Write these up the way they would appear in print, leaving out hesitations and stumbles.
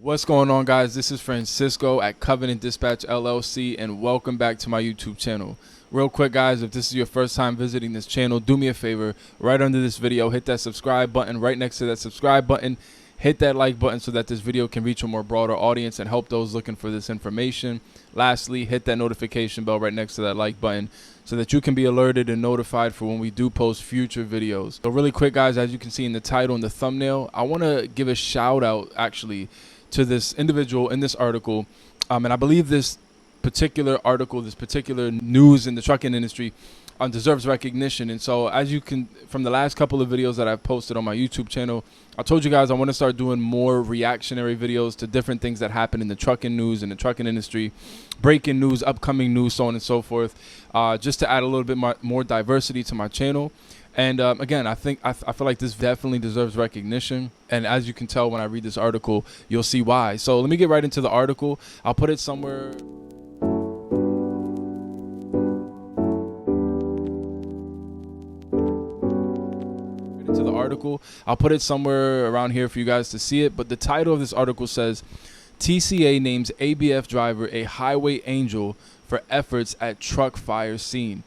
What's going on, guys? This is Francisco at Covenant Dispatch LLC, and welcome back to my YouTube channel. Real quick, guys, if this is your first time visiting this channel, do me a favor. Right under this video, hit that subscribe button. Right next to that subscribe button, hit that like button so that this video can reach a more broader audience and help those looking for this information. Lastly, hit that notification bell right next to that like button so that you can be alerted and notified for when we do post future videos. So really quick, guys, as you can see in the title and the thumbnail, I want to give a shout out actually to this individual in this article, and I believe this particular article, this particular news in the trucking industry deserves recognition. And so, as you can, from the last couple of videos that I've posted on my YouTube channel, I told you guys I want to start doing more reactionary videos to different things that happen in the trucking news, in the trucking industry, breaking news, upcoming news, so on and so forth, just to add a little bit more diversity to my channel. And again, I feel like this definitely deserves recognition. And as you can tell when I read this article, you'll see why. So let me get right into the article. I'll put it somewhere. I'll put it somewhere around here for you guys to see it. But the title of this article says, TCA names ABF driver a highway angel for efforts at truck fire scene.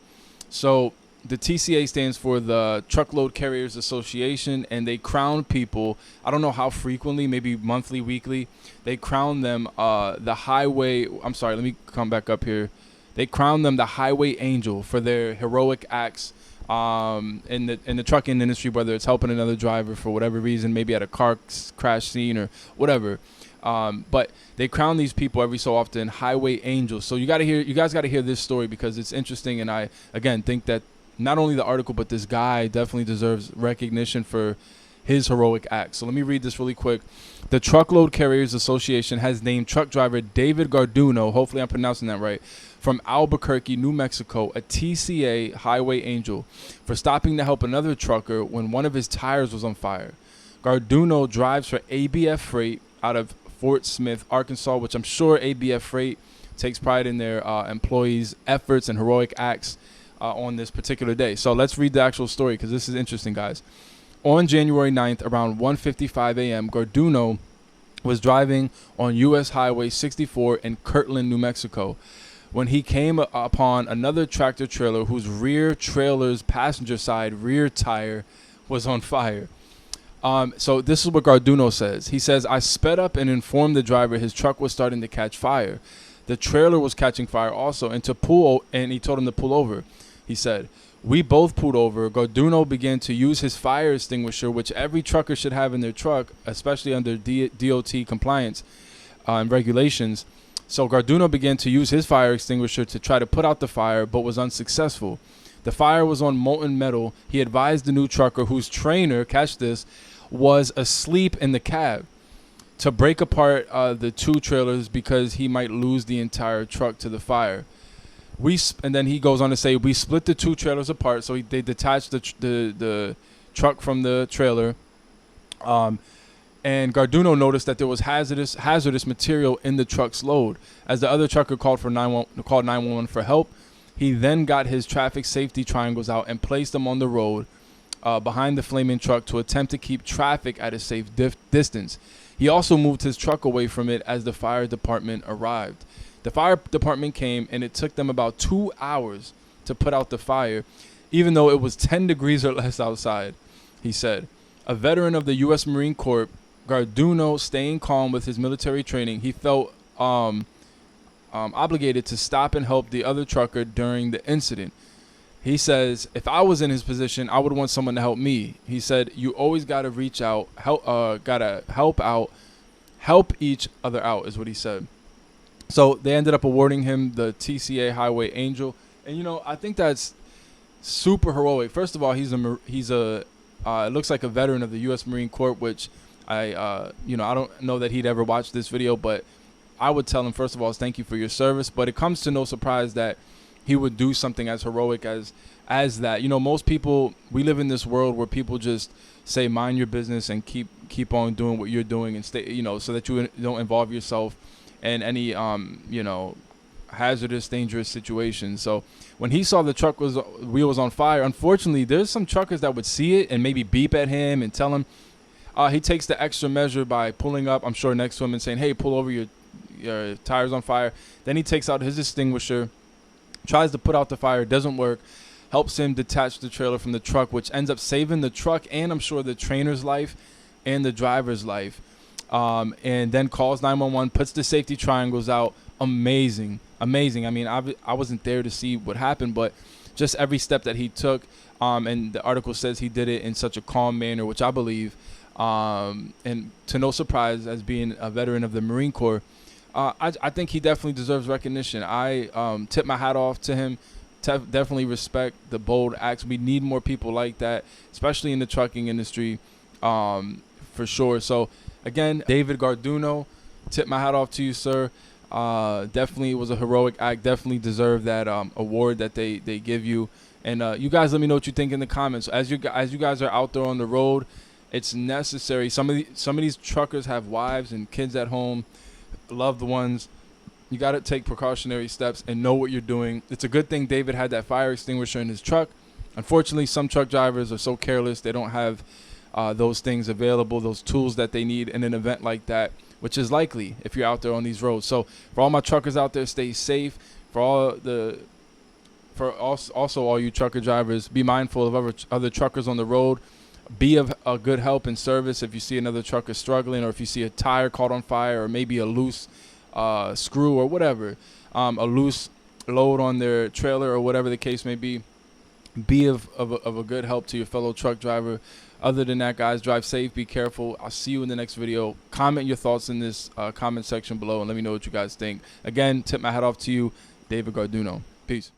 So the TCA stands for the Truckload Carriers Association, and they crown people, I don't know how frequently, maybe monthly, weekly, they crown them the highway, I'm sorry, let me come back up here. They crown them the highway angel for their heroic acts in the trucking industry, whether it's helping another driver for whatever reason, maybe at a car crash scene or whatever. But they crown these people every so often highway angels. So you guys got to hear this story because it's interesting, and I again think that not only the article, but this guy definitely deserves recognition for his heroic act. So let me read this really quick. The Truckload Carriers Association has named truck driver David Garduno, hopefully I'm pronouncing that right, from Albuquerque, New Mexico, a TCA highway angel for stopping to help another trucker when one of his tires was on fire. Garduno drives for ABF Freight out of Fort Smith, Arkansas, which I'm sure ABF Freight takes pride in their employees' efforts and heroic acts on this particular day. So let's read the actual story because this is interesting, guys. On January 9th, around 1:55 a.m., Garduno was driving on U.S. Highway 64 in Kirtland, New Mexico, when he came upon another tractor trailer whose rear trailer's passenger side rear tire was on fire. So this is what Garduno says. He says, I sped up and informed the driver his truck was starting to catch fire. The trailer was catching fire also, and he told him to pull over. He said, we both pulled over. Garduno began to use his fire extinguisher, which every trucker should have in their truck, especially under DOT compliance and regulations. So Garduno began to use his fire extinguisher to try to put out the fire, but was unsuccessful. The fire was on molten metal. He advised the new trucker, whose trainer, catch this, was asleep in the cab, to break apart the two trailers because he might lose the entire truck to the fire. And then he goes on to say, we split the two trailers apart. So they detached the truck from the trailer. And Garduno noticed that there was hazardous material in the truck's load. As the other trucker called 911 for help, he then got his traffic safety triangles out and placed them on the road behind the flaming truck to attempt to keep traffic at a safe distance. He also moved his truck away from it as the fire department arrived. The fire department came, and it took them about 2 hours to put out the fire, even though it was 10 degrees or less outside, he said. A veteran of the U.S. Marine Corps, Garduno, staying calm with his military training, he felt obligated to stop and help the other trucker during the incident. He says, if I was in his position, I would want someone to help me. He said, you always got to reach out, gotta help each other out, is what he said. So they ended up awarding him the TCA Highway Angel. And, you know, I think that's super heroic. First of all, he's it looks like a veteran of the U.S. Marine Corps, which I don't know that he'd ever watched this video, but I would tell him, first of all, thank you for your service. But it comes to no surprise that he would do something as heroic as that. You know, most people, we live in this world where people just say, mind your business and keep on doing what you're doing and stay, so that you don't involve yourself in any, hazardous, dangerous situations. So when he saw the truck wheel was on fire, unfortunately, there's some truckers that would see it and maybe beep at him and tell him, He takes the extra measure by pulling up, I'm sure, next to him and saying, hey, pull over, your tire's on fire. Then he takes out his extinguisher, tries to put out the fire, doesn't work, helps him detach the trailer from the truck, which ends up saving the truck and I'm sure the trainer's life and the driver's life. And then calls 911, puts the safety triangles out. Amazing. I mean, I wasn't there to see what happened, but just every step that he took. And the article says he did it in such a calm manner, which I believe. And to no surprise, as being a veteran of the Marine Corps, I think he definitely deserves recognition. I tip my hat off to him. Definitely respect the bold acts. We need more people like that, especially in the trucking industry, for sure. So, again, David Garduno, tip my hat off to you, sir. Definitely was a heroic act. Definitely deserve that award that they give you. And you guys, let me know what you think in the comments. As you guys are out there on the road, it's necessary. Some of these truckers have wives and kids at home, loved ones. You got to take precautionary steps and know what you're doing. It's a good thing David had that fire extinguisher in his truck. Unfortunately, some truck drivers are so careless they don't have those things available, those tools that they need in an event like that, which is likely if you're out there on these roads. So for all my truckers out there, stay safe. Also all you trucker drivers, be mindful of other truckers on the road. Be of a good help and service if you see another trucker struggling, or if you see a tire caught on fire, or maybe a loose screw or whatever, a loose load on their trailer or whatever the case may be. Be of a good help to your fellow truck driver. Other than that, guys, drive safe, be careful. I'll see you in the next video. Comment your thoughts in this comment section below and let me know what you guys think. Again, tip my hat off to you, David Garduno. Peace.